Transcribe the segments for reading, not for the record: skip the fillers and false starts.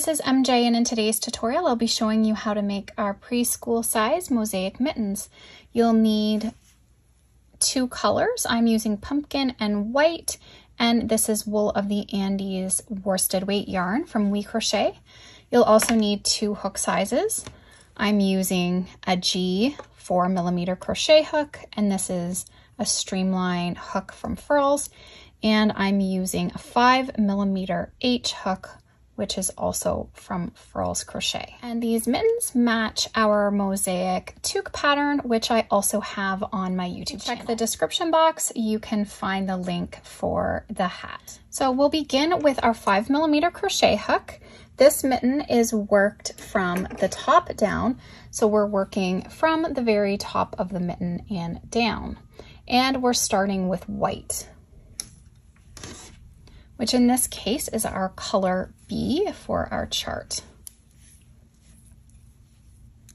this is MJ, and in today's tutorial I'll be showing you how to make our preschool size mosaic mittens. You'll need two colors. I'm using pumpkin and white, and this is Wool of the Andes worsted weight yarn from We Crochet. You'll also need two hook sizes. I'm using a G 4mm crochet hook, and this is a streamline hook from Furls, and I'm using a 5mm H hook, which is also from Furls Crochet. And these mittens match our mosaic toque pattern, which I also have on my YouTube channel. Check the description box, you can find the link for the hat. So we'll begin with our 5mm crochet hook. This mitten is worked from the top down, so we're working from the very top of the mitten and down. And we're starting with white, which in this case is our color B for our chart.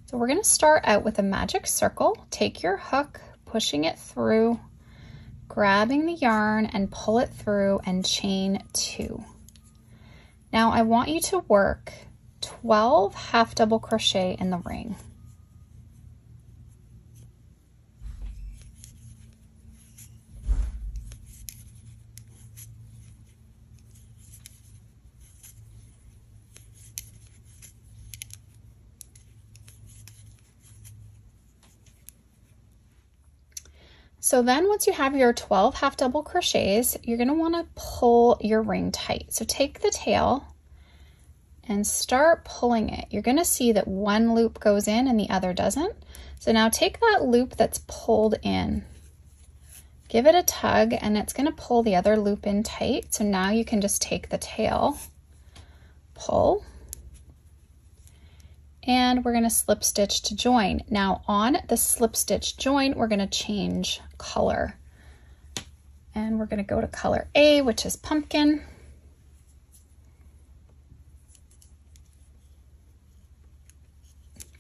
So we're going to start out with a magic circle. Take your hook, pushing it through, grabbing the yarn and pull it through and chain 2. Now I want you to work 12 half double crochet in the ring. So then once you have your 12 half double crochets, you're going to want to pull your ring tight. So take the tail and start pulling it. You're going to see that one loop goes in and the other doesn't. So now take that loop that's pulled in, give it a tug, and it's going to pull the other loop in tight. So now you can just take the tail, pull, and we're going to slip stitch to join. Now on the slip stitch join, we're going to change color, and we're going to go to color A, which is pumpkin.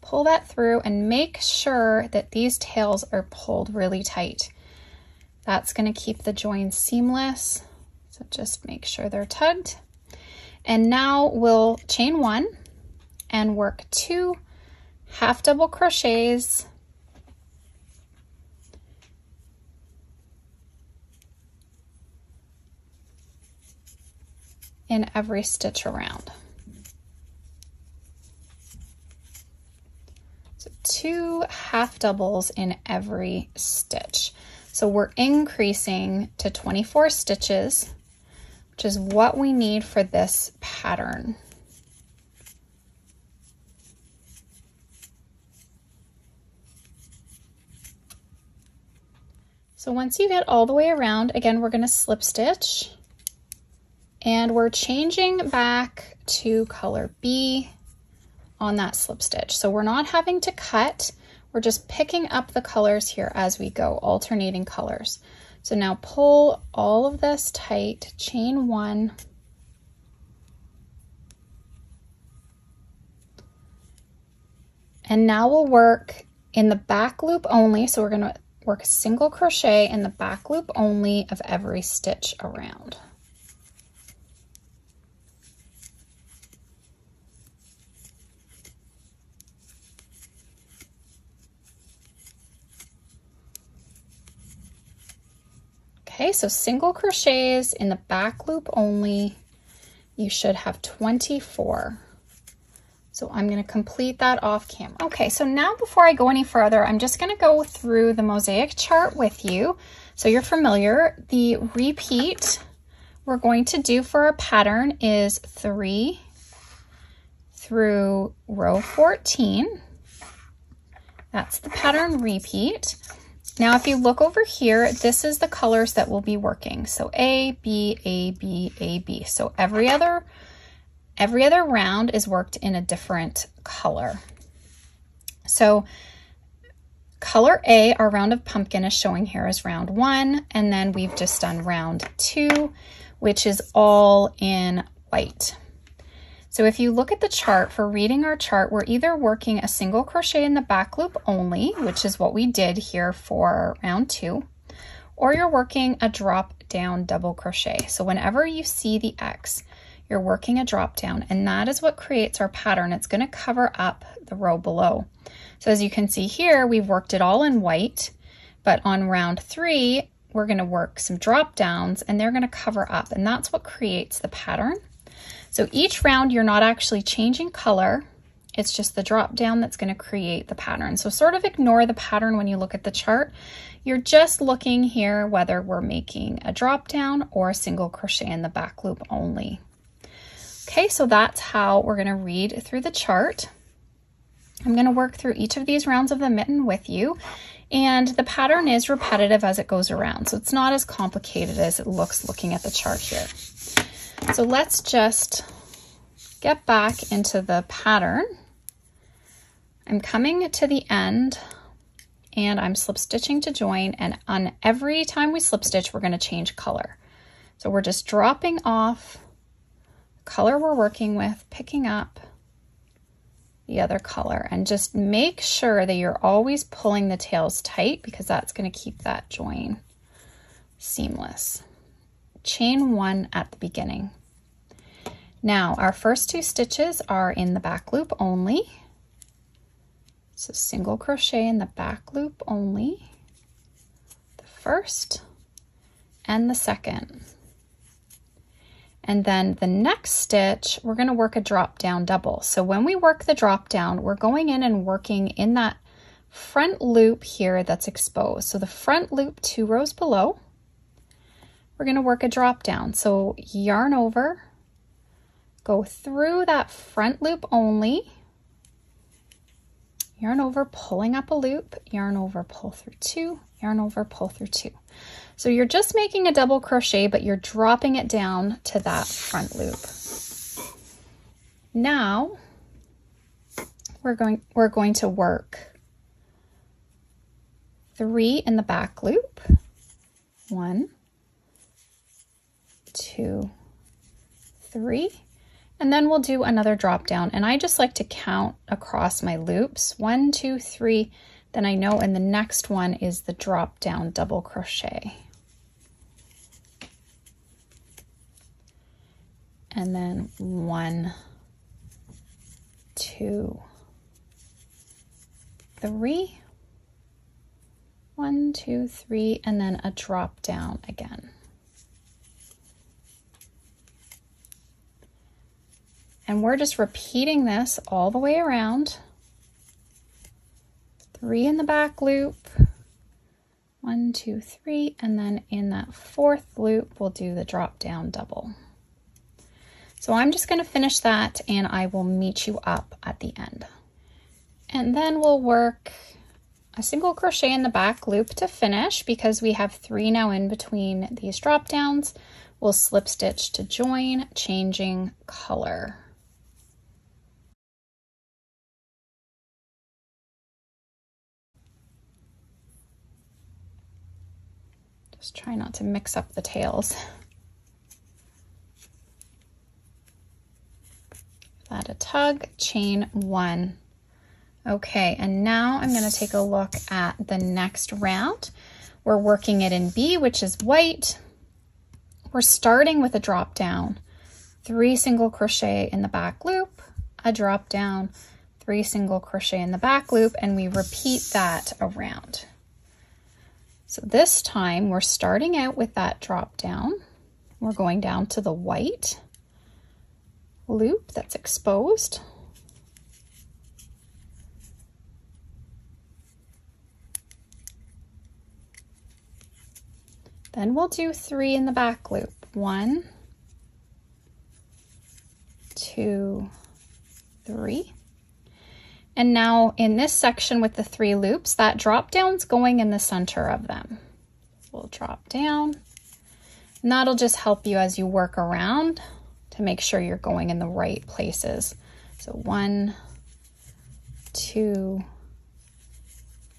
Pull that through and make sure that these tails are pulled really tight. That's going to keep the join seamless, so just make sure they're tugged. And now we'll chain 1 and work 2 half double crochets in every stitch around. So 2 half doubles in every stitch. So we're increasing to 24 stitches, which is what we need for this pattern. So once you get all the way around, again, we're going to slip stitch, and we're changing back to color B on that slip stitch. So we're not having to cut, we're just picking up the colors here as we go, alternating colors. So now pull all of this tight, chain 1, and now we'll work in the back loop only. So we're going to work a single crochet in the back loop only of every stitch around. Okay, so single crochets in the back loop only. You should have 24. So I'm going to complete that off camera. Okay, so now before I go any further, I'm just going to go through the mosaic chart with you so you're familiar. The repeat we're going to do for our pattern is 3 through row 14. That's the pattern repeat. Now if you look over here, this is the colors that we'll be working. So A, B, A, B, A, B. So every other round is worked in a different color. So color A, our round of pumpkin, is showing here as round 1, and then we've just done round 2, which is all in white. So if you look at the chart, for reading our chart, we're either working a single crochet in the back loop only, which is what we did here for round 2, or you're working a drop down double crochet. So whenever you see the X, you're working a drop down, and that is what creates our pattern. It's going to cover up the row below. So as you can see here, we've worked it all in white, but on round 3, we're going to work some drop downs and they're going to cover up, and that's what creates the pattern. So each round you're not actually changing color, it's just the drop down that's going to create the pattern. So sort of ignore the pattern when you look at the chart. You're just looking here whether we're making a drop down or a single crochet in the back loop only. Okay, so that's how we're going to read through the chart. I'm going to work through each of these rounds of the mitten with you, and the pattern is repetitive as it goes around, so it's not as complicated as it looks looking at the chart here. So let's just get back into the pattern. I'm coming to the end and I'm slip stitching to join, and on every time we slip stitch we're going to change color. So we're just dropping off the color we're working with, picking up the other color, and just make sure that you're always pulling the tails tight because that's going to keep that join seamless. Chain 1 at the beginning. Now our first 2 stitches are in the back loop only. So single crochet in the back loop only, the first and the second. And then the next stitch, we're going to work a drop down double. So when we work the drop down, we're going in and working in that front loop here that's exposed. So the front loop 2 rows below, we're going to work a drop down. So yarn over, go through that front loop only, yarn over, pulling up a loop, yarn over, pull through 2, yarn over, pull through 2. So you're just making a double crochet, but you're dropping it down to that front loop. Now we're going to work 3 in the back loop. 1, 2, 3. And then we'll do another drop down, and I just like to count across my loops. 1, 2, 3, then I know in the next one is the drop down double crochet. And then 1, 2, 3, 1, 2, 3, and then a drop down again. And we're just repeating this all the way around. 3 in the back loop, 1, 2, 3, and then in that 4th loop, we'll do the drop down double. So I'm just going to finish that and I will meet you up at the end. And then we'll work a single crochet in the back loop to finish because we have 3 now in between these drop downs. We'll slip stitch to join, changing color. Just try not to mix up the tails. Add a tug, chain 1. Okay, and now I'm going to take a look at the next round. We're working it in B, which is white. We're starting with a drop down, 3 single crochet in the back loop, a drop down, 3 single crochet in the back loop, and we repeat that around. So this time we're starting out with that drop down. We're going down to the white loop that's exposed. Then we'll do 3 in the back loop. 1, 2, 3. And now in this section with the 3 loops, that drop down's going in the center of them. We'll drop down, and that'll just help you as you work around to make sure you're going in the right places. So 1, 2,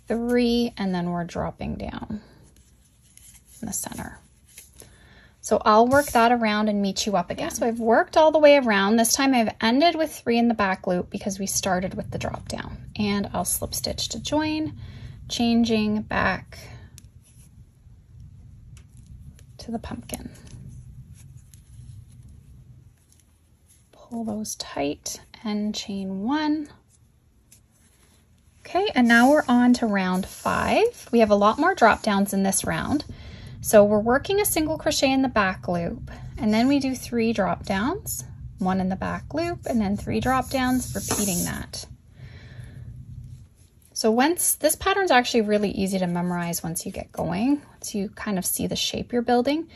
3, and then we're dropping down in the center. So I'll work that around and meet you up again. So I've worked all the way around. This time I've ended with 3 in the back loop because we started with the drop down. And I'll slip stitch to join, changing back to the pumpkin. Pull those tight and chain 1. Okay, and now we're on to round 5. We have a lot more drop downs in this round. So we're working a single crochet in the back loop, and then we do 3 drop downs, 1 in the back loop, and then 3 drop downs, repeating that. So this pattern's actually really easy to memorize once you get going, once you kind of see the shape you're building.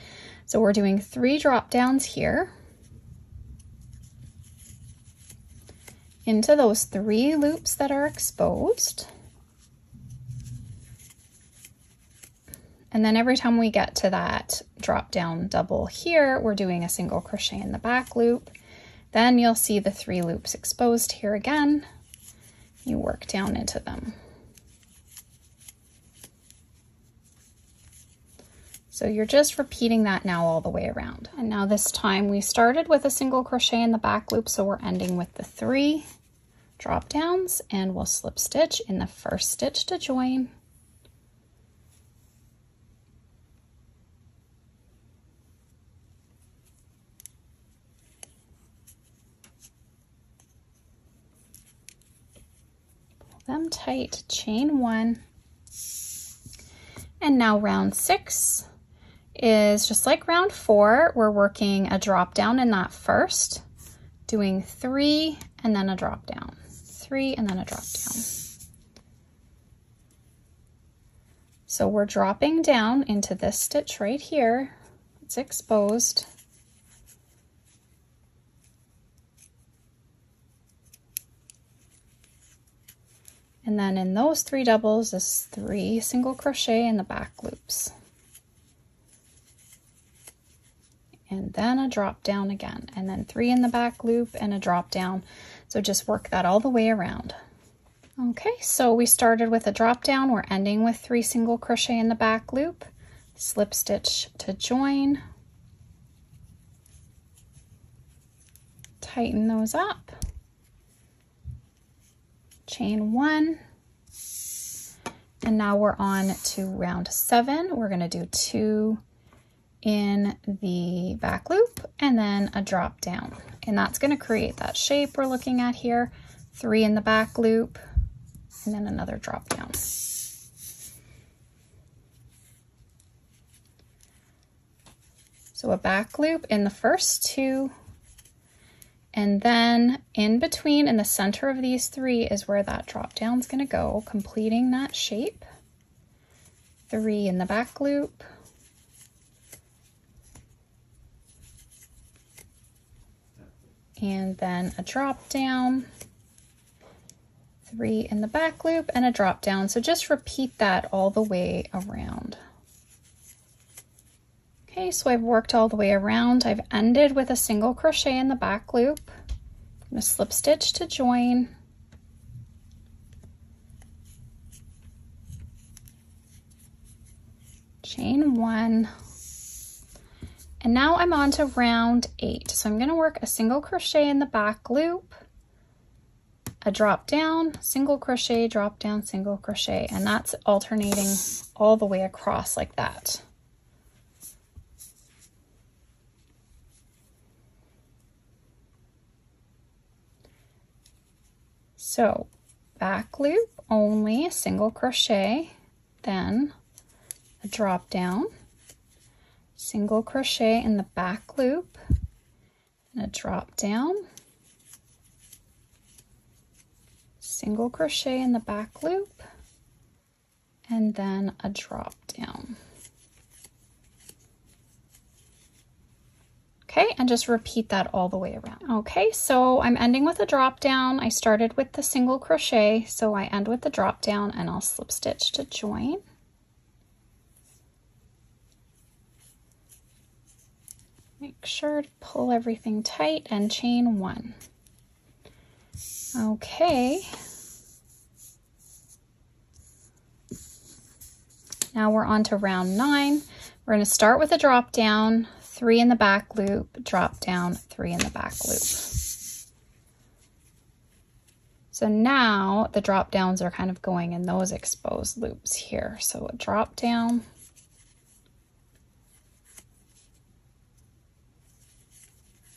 So we're doing 3 drop downs here into those 3 loops that are exposed. And then every time we get to that drop down double here, we're doing a single crochet in the back loop. Then you'll see the 3 loops exposed here again. You work down into them. So you're just repeating that now all the way around. And now this time we started with a single crochet in the back loop, so we're ending with the 3 drop downs, and we'll slip stitch in the first stitch to join. Them tight, chain 1, and now round 6 is just like round 4. We're working a drop down in that first, doing 3 and then a drop down, 3 and then a drop down. So we're dropping down into this stitch right here. It's exposed. And then in those 3 doubles is 3 single crochet in the back loops. And then a drop down again, and then 3 in the back loop and a drop down. So just work that all the way around. Okay, so we started with a drop down. We're ending with 3 single crochet in the back loop, slip stitch to join, tighten those up, chain 1, and now we're on to round 7. We're going to do 2 in the back loop and then a drop down, and that's going to create that shape we're looking at here. 3 in the back loop and then another drop down. So a back loop in the first 2, and then in between, in the center of these 3 is where that drop down is going to go, completing that shape. 3 in the back loop, and then a drop down, 3 in the back loop and a drop down. So just repeat that all the way around. Okay, so I've worked all the way around. I've ended with a single crochet in the back loop. I'm going to slip stitch to join. Chain 1. And now I'm on to round 8. So I'm going to work a single crochet in the back loop, a drop down, single crochet, drop down, single crochet, and that's alternating all the way across like that. So back loop only, a single crochet, then a drop down, single crochet in the back loop, and a drop down, single crochet in the back loop, and then a drop down. Okay, and just repeat that all the way around. Okay, so I'm ending with a drop down. I started with the single crochet, so I end with the drop down, and I'll slip stitch to join. Make sure to pull everything tight and chain 1. Okay. Now we're on to round 9. We're going to start with a drop down, 3 in the back loop, drop down, 3 in the back loop. So now the drop downs are kind of going in those exposed loops here. So a drop down,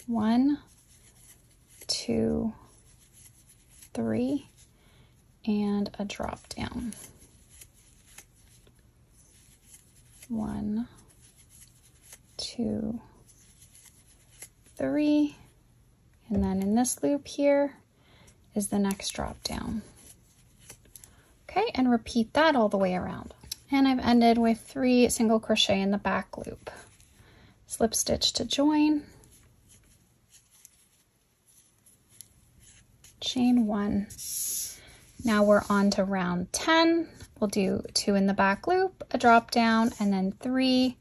one, 2, 3, and a drop down. 1, 2, 3, and then in this loop here is the next drop down. Okay, and repeat that all the way around. And I've ended with 3 single crochet in the back loop. Slip stitch to join, chain 1. Now we're on to round 10. We'll do 2 in the back loop, a drop down, and then 3,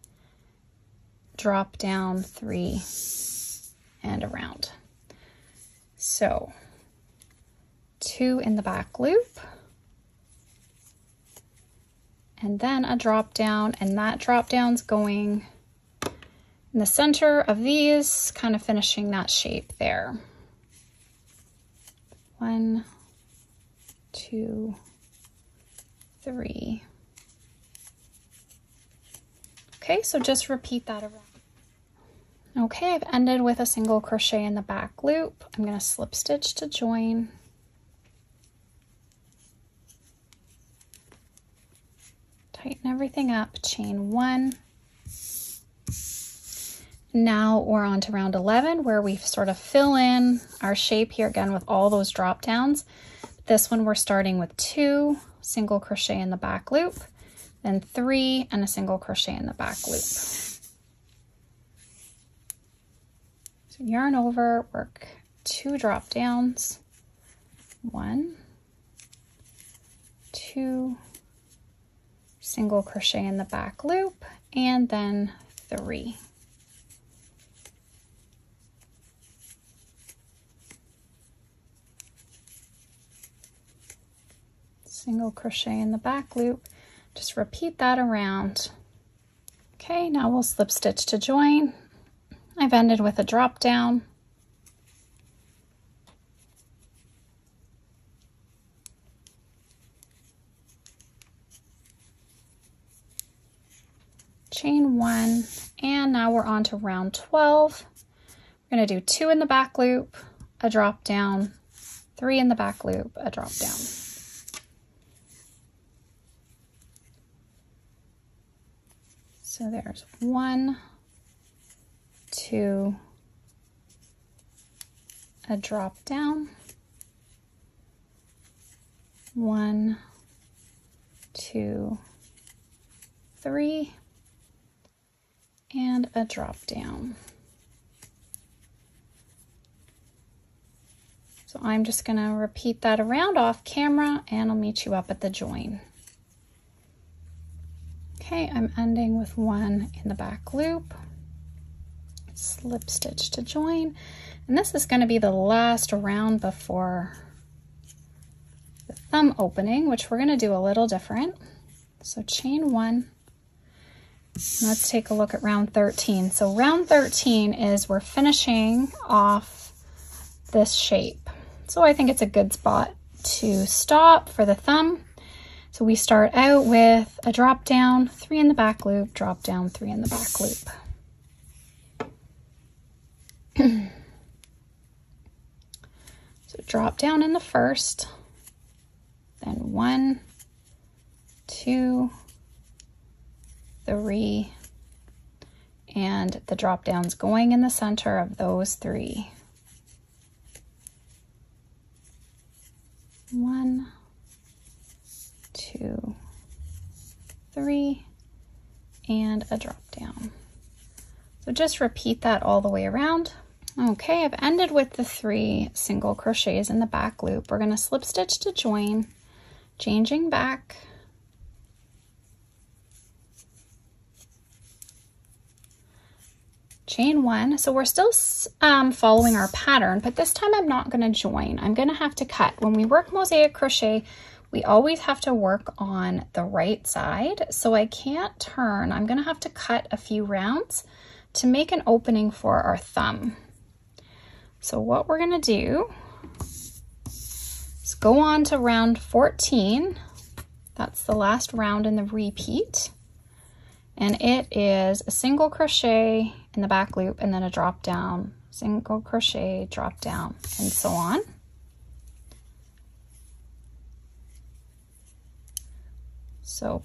drop down, 3, and around. So 2 in the back loop, and then a drop down, and that drop down's going in the center of these, kind of finishing that shape there. 1, 2, 3. Okay, so just repeat that around. Okay, I've ended with a single crochet in the back loop. I'm going to slip stitch to join. Tighten everything up, chain 1. Now we're on to round 11 where we sort of fill in our shape here again with all those drop downs. This one we're starting with 2 single crochet in the back loop, then 3 and a single crochet in the back loop. So yarn over, work 2 drop downs, 1, 2, single crochet in the back loop, and then 3. Single crochet in the back loop, just repeat that around. Okay, now we'll slip stitch to join. I've ended with a drop down, chain 1, and now we're on to round 12. We're going to do 2 in the back loop, a drop down, 3 in the back loop, a drop down. So there's 1, 2, a drop down, 1, 2, 3, and a drop down. So I'm just going to repeat that around off camera, and I'll meet you up at the join. Okay, I'm ending with 1 in the back loop, slip stitch to join, and this is going to be the last round before the thumb opening, which we're going to do a little different. So chain 1. Let's take a look at round 13. So round 13 is we're finishing off this shape. So I think it's a good spot to stop for the thumb. So we start out with a drop down, 3 in the back loop, drop down, 3 in the back loop. So drop down in the first, then 1, 2, 3, and the drop downs going in the center of those 3. 1, 2, 3, and a drop down. So just repeat that all the way around. Okay, I've ended with the 3 single crochets in the back loop. We're going to slip stitch to join, changing back, chain 1. So we're still following our pattern, but this time I'm not going to join. I'm going to have to cut. When we work mosaic crochet, we always have to work on the right side, so I can't turn. I'm going to have to cut a few rounds to make an opening for our thumb. So what we're going to do is go on to round 14. That's the last round in the repeat. And it is a single crochet in the back loop and then a drop down, single crochet, drop down, and so on. So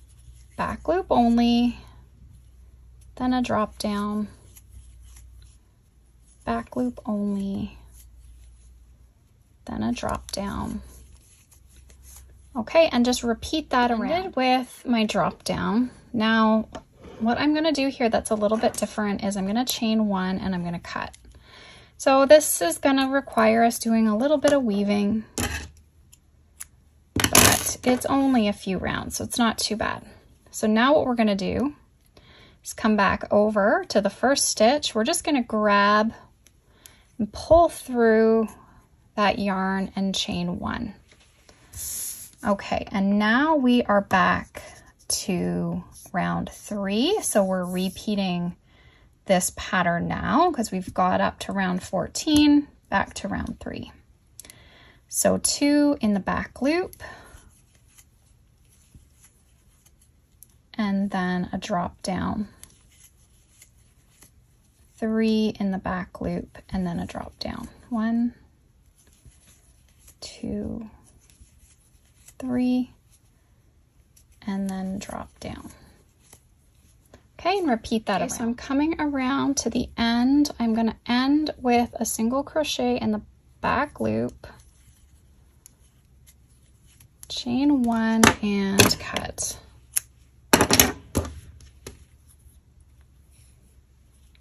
back loop only, then a drop down, back loop only, then a drop down. Okay, and just repeat that around. With my drop down. Now, what I'm gonna do here that's a little bit different is I'm gonna chain one and I'm gonna cut. So this is gonna require us doing a little bit of weaving, but it's only a few rounds, so it's not too bad. So now what we're gonna do is come back over to the first stitch. We're just gonna grab and pull through that yarn and chain one. Okay, and now we are back to round 3. So we're repeating this pattern now because we've got up to round 14, back to round 3. So 2 in the back loop, and then a drop down. 3 in the back loop, and then a drop down. 1, 2, 3, and then drop down. Okay, and repeat that around. So I'm coming around to the end. I'm going to end with a single crochet in the back loop, chain 1, and cut.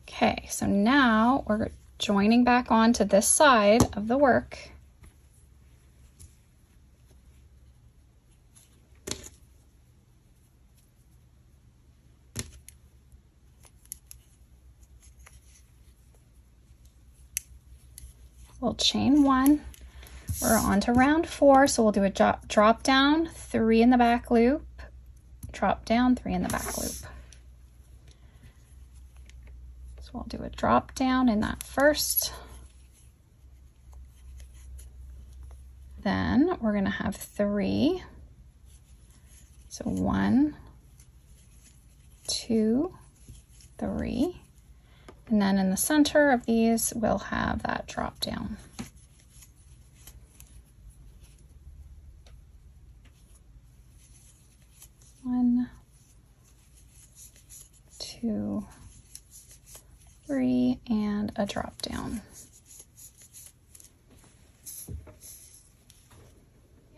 Okay, so now we're joining back onto this side of the work. We'll chain 1. We're on to round 4, so we'll do a drop down, 3 in the back loop, drop down, 3 in the back loop. So we'll do a drop down in that first. Then we're going to have 3. So 1, 2, 3. And then in the center of these, we'll have that drop down. One, 2, 3, and a drop down.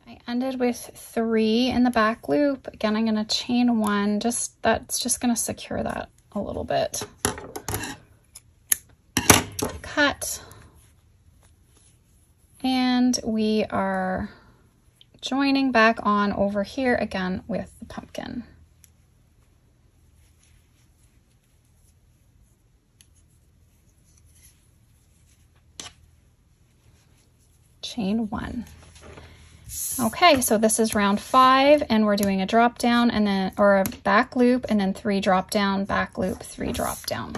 I ended with 3 in the back loop. Again, I'm going to chain 1. That's just going to secure that a little bit. Cut, and we are joining back on over here again with the pumpkin. Chain 1. Okay, so this is round 5, and we're doing a drop down and then, or a back loop, and then 3 drop down, back loop, 3 drop down.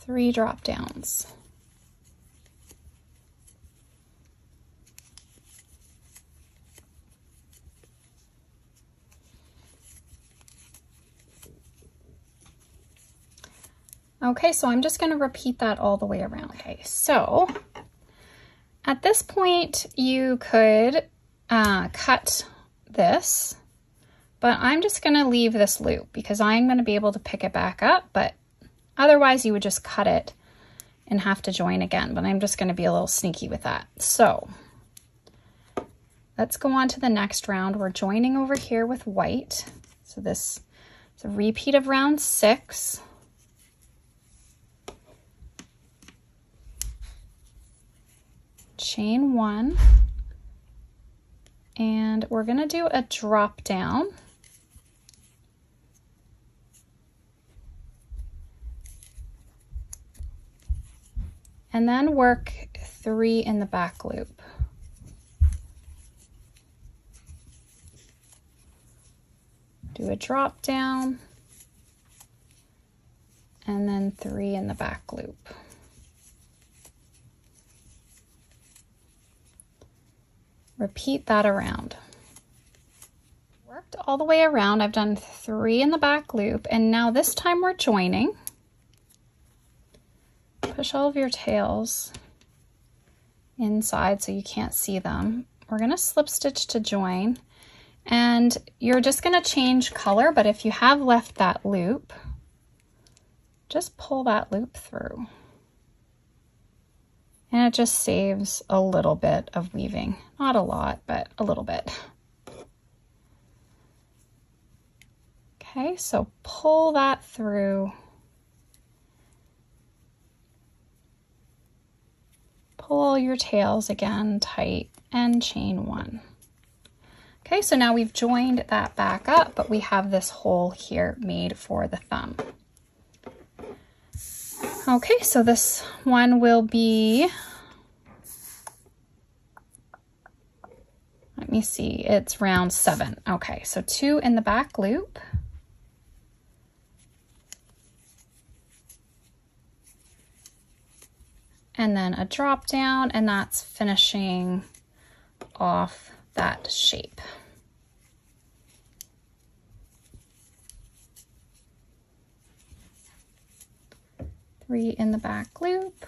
3 drop downs. Okay, so I'm just going to repeat that all the way around. Okay, so at this point you could cut this, but I'm just going to leave this loop because I'm going to be able to pick it back up, but otherwise you would just cut it and have to join again, but I'm just going to be a little sneaky with that. So let's go on to the next round. We're joining over here with white. So this is a repeat of round 6. Chain 1, and we're going to do a drop down. And then work 3 in the back loop. Do a drop down, and then 3 in the back loop. Repeat that around. Worked all the way around. I've done 3 in the back loop, and now this time we're joining. Push all of your tails inside so you can't see them. We're going to slip stitch to join, and you're just going to change color, but if you have left that loop, just pull that loop through. And it just saves a little bit of weaving. Not a lot, but a little bit. Okay, so pull that through. Pull all your tails again tight and chain 1. Okay, so now we've joined that back up, but we have this hole here made for the thumb. Okay, so this one will be, let me see, it's round 7. Okay, so 2 in the back loop. And then a drop down, and that's finishing off that shape. Three in the back loop.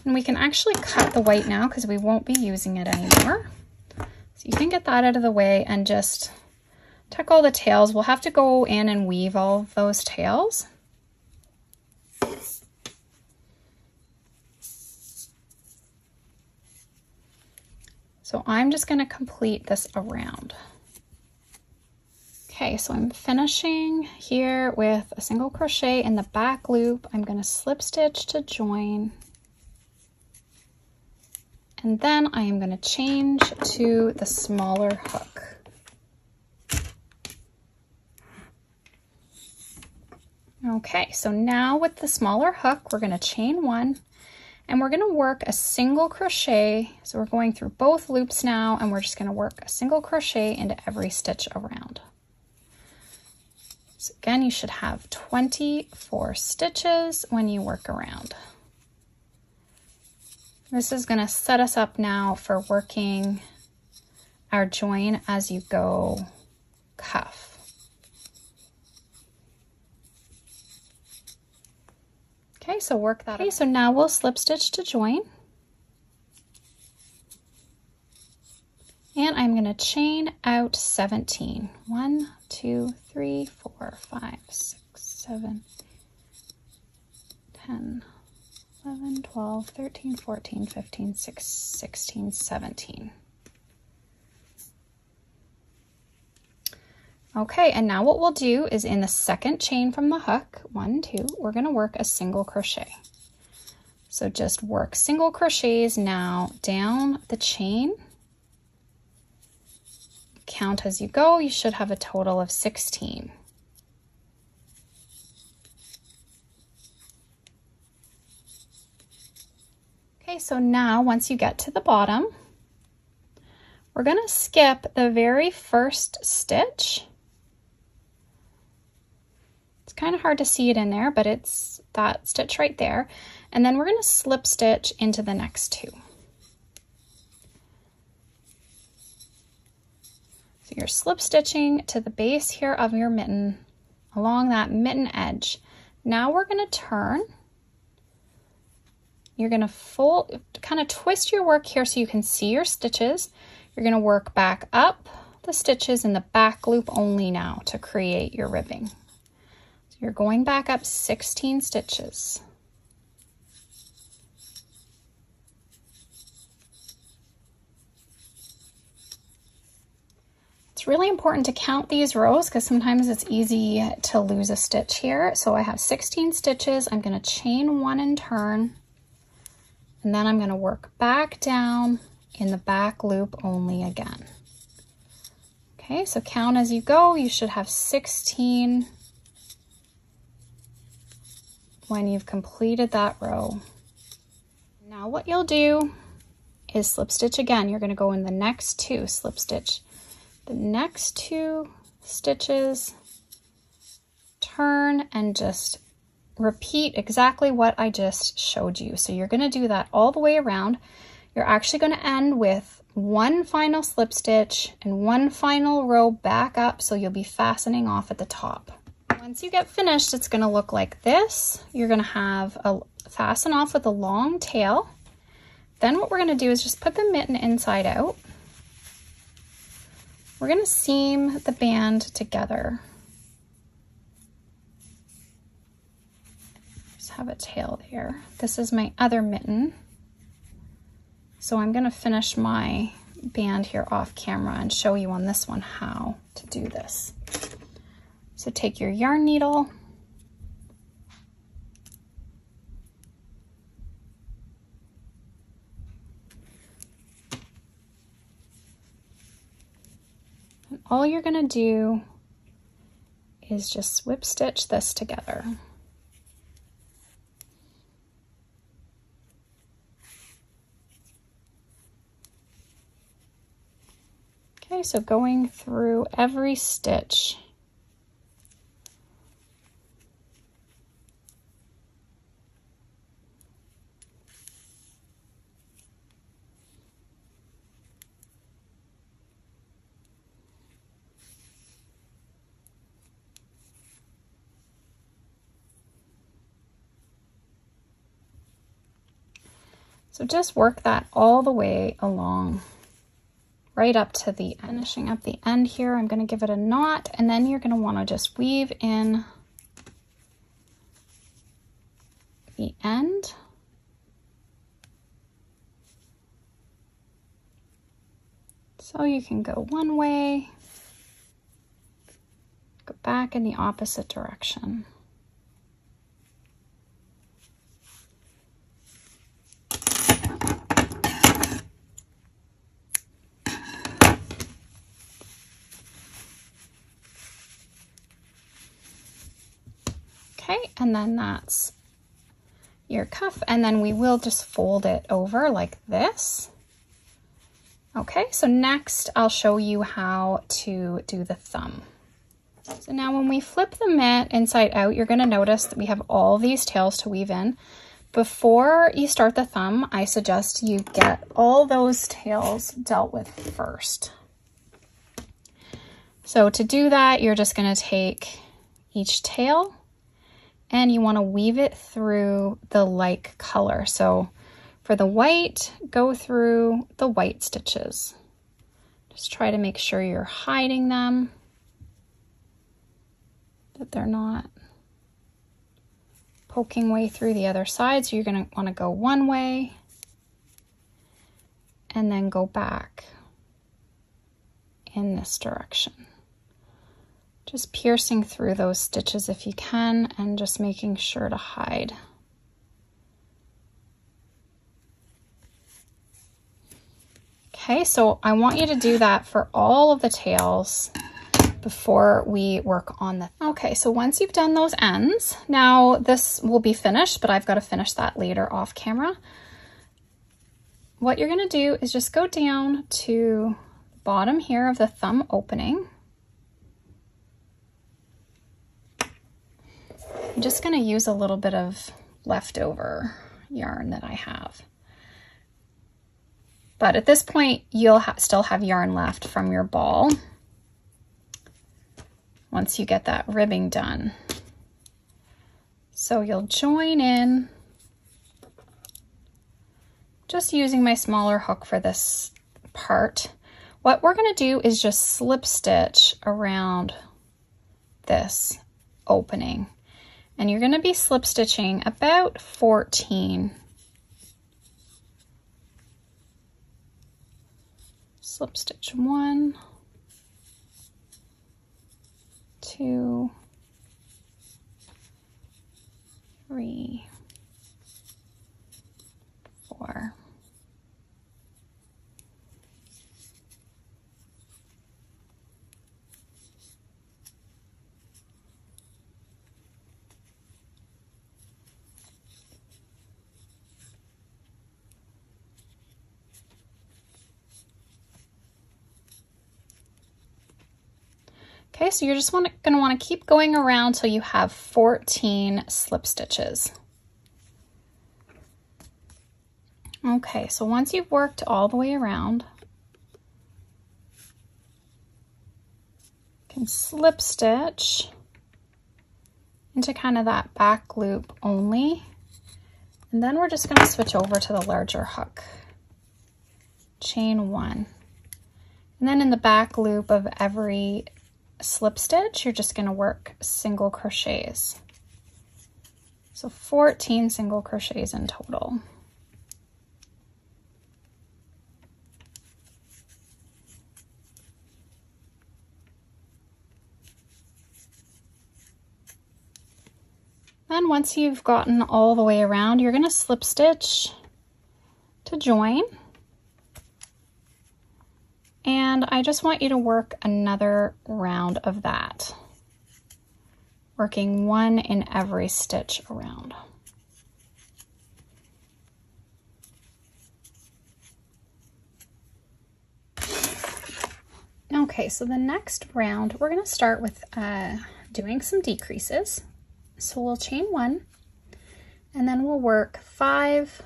And we can actually cut the white now because we won't be using it anymore. So you can get that out of the way and just tuck all the tails. We'll have to go in and weave all of those tails. So I'm just going to complete this around. Okay, so I'm finishing here with a single crochet in the back loop. I'm going to slip stitch to join. And then I am going to change to the smaller hook. Okay, so now with the smaller hook, we're going to chain 1. And we're going to work a single crochet. So we're going through both loops now, and we're just going to work a single crochet into every stitch around. So again, you should have 24 stitches when you work around. This is going to set us up now for working our join as you go cuff. Okay, so work that. Okay, so now we'll slip stitch to join. And I'm going to chain out 17. 1, 2, 3, 4, 5, 6, 7, 10, 11, 12, 13, 14, 15, 16, 17. Okay, and now what we'll do is in the second chain from the hook, 1, 2, we're going to work a single crochet. So just work single crochets now down the chain. Count as you go. You should have a total of 16. Okay, so now once you get to the bottom, we're going to skip the very first stitch. It's kind of hard to see it in there, but it's that stitch right there. And then we're going to slip stitch into the next 2. So you're slip stitching to the base here of your mitten along that mitten edge. Now we're going to turn. You're going to fold, kind of twist your work here so you can see your stitches. You're going to work back up the stitches in the back loop only now to create your ribbing. So you're going back up 16 stitches. It's really important to count these rows because sometimes it's easy to lose a stitch here. So I have 16 stitches. I'm going to chain 1 and turn, and then I'm going to work back down in the back loop only again. Okay, so count as you go. You should have 16 when you've completed that row. Now what you'll do is slip stitch again. You're going to go in the next 2, slip stitch the next 2 stitches, turn, and just repeat exactly what I just showed you. So you're going to do that all the way around. You're actually going to end with one final slip stitch and one final row back up, so you'll be fastening off at the top. Once you get finished, it's going to look like this. You're going to have a fasten off with a long tail. Then what we're going to do is just put the mitten inside out. We're going to seam the band together. Just have a tail there. This is my other mitten. So I'm going to finish my band here off camera and show you on this one how to do this. So take your yarn needle, and all you're going to do is just whip stitch this together. Okay, so going through every stitch. So just work that all the way along, right up to the end. Finishing up the end here, I'm going to give it a knot, and then you're going to want to just weave in the end. So you can go one way, go back in the opposite direction. Okay, and then that's your cuff, and then we will just fold it over like this. Okay, so next I'll show you how to do the thumb. So now when we flip the mitt inside out, you're going to notice that we have all these tails to weave in. Before you start the thumb, I suggest you get all those tails dealt with first. So to do that, you're just going to take each tail and you want to weave it through the like color. So for the white, go through the white stitches. Just try to make sure you're hiding them, that they're not poking way through the other side. So you're going to want to go one way and then go back in this direction. Just piercing through those stitches if you can, and just making sure to hide. Okay, so I want you to do that for all of the tails before we work on the... Okay, so once you've done those ends, now this will be finished, but I've got to finish that later off camera. What you're going to do is just go down to the bottom here of the thumb opening. I'm just going to use a little bit of leftover yarn that I have. But at this point, you'll still have yarn left from your ball once you get that ribbing done. So you'll join in, just using my smaller hook for this part. What we're going to do is just slip stitch around this opening. And you're going to be slip stitching about 14. Slip stitch 1, 2, 3, 4. Okay, so you're just going to want to keep going around till you have 14 slip stitches. Okay, so once you've worked all the way around, you can slip stitch into kind of that back loop only. And then we're just going to switch over to the larger hook. Chain 1. And then in the back loop of every slip stitch, you're just going to work single crochets. So 14 single crochets in total. Then once you've gotten all the way around, you're going to slip stitch to join. And I just want you to work another round of that, working 1 in every stitch around. Okay, so the next round, we're going to start with doing some decreases. So we'll chain 1, and then we'll work 5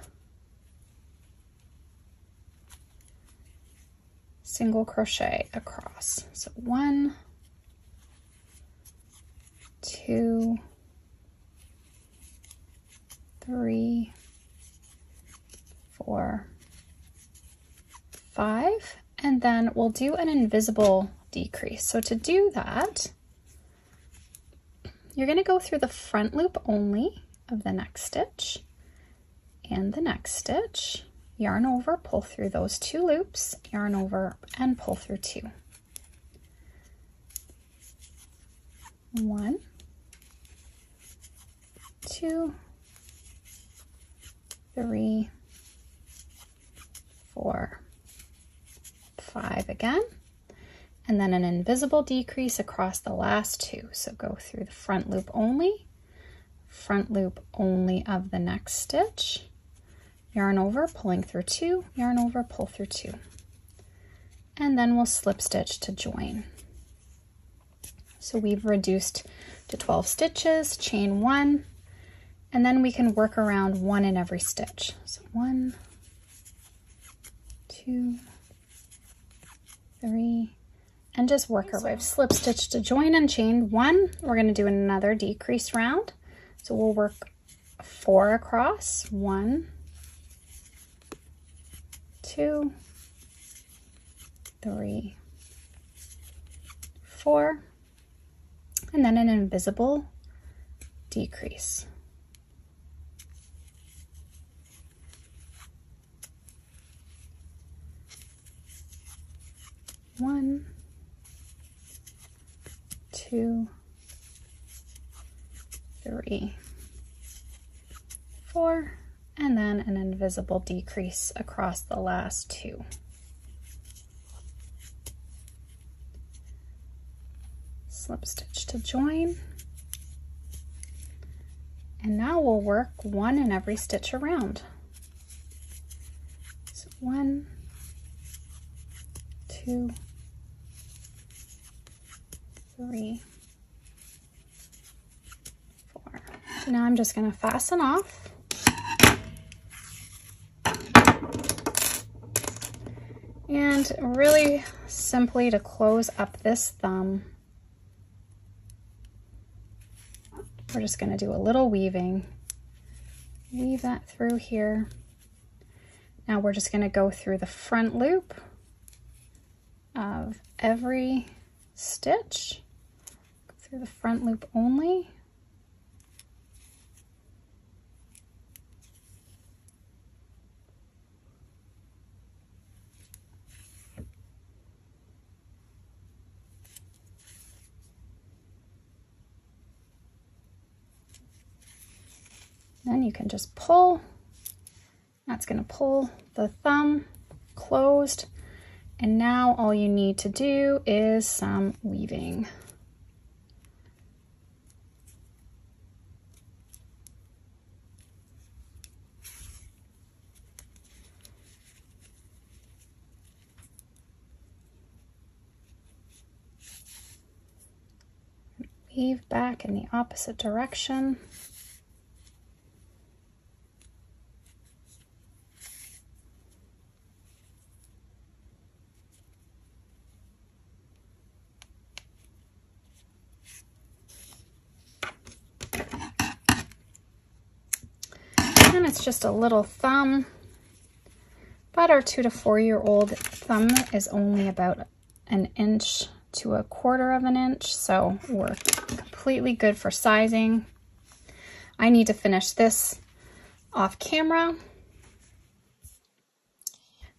single crochet across. So 1, 2, 3, 4, 5, and then we'll do an invisible decrease. So to do that, you're going to go through the front loop only of the next stitch and the next stitch, yarn over, pull through those 2 loops, yarn over, and pull through 2. 1, 2, 3, 4, 5 again. And then an invisible decrease across the last 2. So go through the front loop only of the next stitch, yarn over, pulling through 2, yarn over, pull through 2. And then we'll slip stitch to join. So we've reduced to 12 stitches, chain 1, and then we can work around 1 in every stitch. So 1, 2, 3, and just work our way. Slip stitch to join and chain 1. We're going to do another decrease round. So we'll work 4 across. 1, 2, 3, 4, and then an invisible decrease. 1, 2, 3, 4, and then an invisible decrease across the last 2. Slip stitch to join. And now we'll work 1 in every stitch around. So 1, 2, 3, 4. So now I'm just going to fasten off. And really simply to close up this thumb, we're just going to do a little weaving. Weave that through here. Now we're just going to go through the front loop of every stitch. Go through the front loop only. Then you can just pull. That's going to pull the thumb closed. And now all you need to do is some weaving. Weave back in the opposite direction. it's just a little thumb, but our 2 to 4-year-old thumb is only about 1 inch to 1/4 of an inch, so we're completely good for sizing. I need to finish this off camera.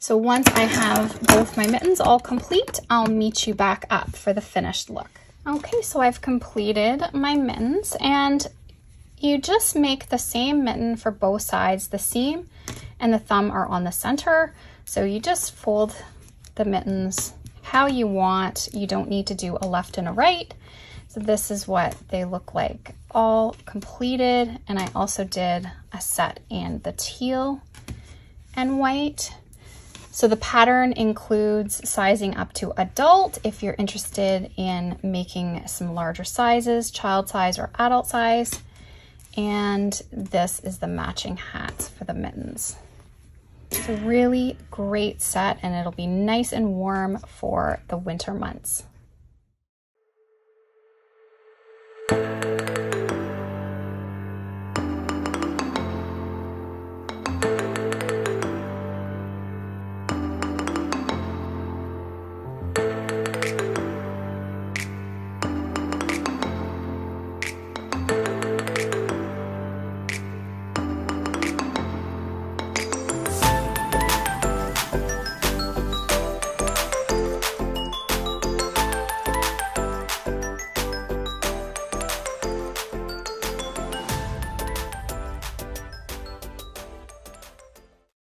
So once I have both my mittens all complete, I'll meet you back up for the finished look. Okay, so I've completed my mittens, and you just make the same mitten for both sides. The seam and the thumb are on the center, so you just fold the mittens how you want. You don't need to do a left and a right. So this is what they look like, all completed. And I also did a set in the teal and white. So the pattern includes sizing up to adult if you're interested in making some larger sizes, child size or adult size. And this is the matching hats for the mittens. It's a really great set, and it'll be nice and warm for the winter months.